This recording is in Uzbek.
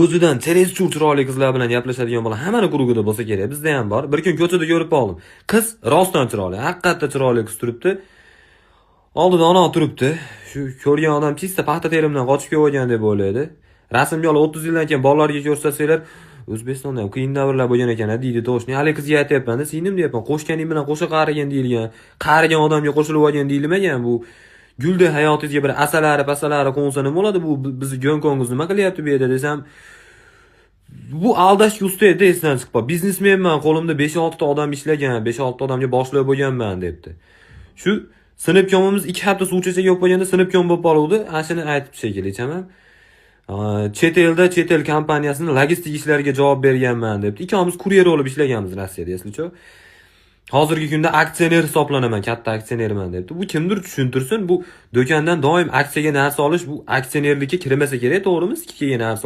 o'zidan terezchur chiroyli qizlar bilan gaplashadigan bola hammani guruhida bo'lsa kerak. Bizda ham bor. Bir kun ko'chada ko'rib qoldim. Qiz rostdan chiroyli, haqiqatda chiroyli qiz turibdi. Oldida ona turibdi. Shu ko'rgan odam chista paxta terimdan qochib kelgan deb o'ylaydi. Rasmga olib 30 yildan keyin bolalarga ko'rsatsalar, O'zbekistonda ham qiyin davrlar bo'lgan ekan, deydi to'shni. Hali qizga aytayapman-da, singlim deyapman. Qo'shganing bilan qo'sha qarigan deyilgan. Qarigan odamga qo'shilib olgan deyilmagan bu. Gulda hayotingizga bir pasalari qo'nsa nima bo'ladi? Bu bizni Gonkongimiz nima qilyapti bu yerda desam, bu aldashga usta edi, esdan chiqib qoldi. Biznesmenman, qo'limda 5-6 ta odam ishlagan, 5-6 ta odamga boshliq bo'lganman debdi. Shu sinfkomimiz 2 hafta suv ichsak yo'q bo'lganda sinfkom bo'lib qoluvdi. Ashini aytib shekilli chaman. Chet el kompaniyasini logistik ishlariga javob berganman debdi. Ikkamiz kuryer bo'lib ishlaganmiz Rossiyada, eslicho. Hozirgi kunda aksioner hisoblanaman, katta aksionerman debdi. Bu kimdir tushuntirsin, bu do'kondan doim aksiyaga narsa olish bu aksionerlikka kirmasa kerak, to'g'rimi? Ikkiga narsa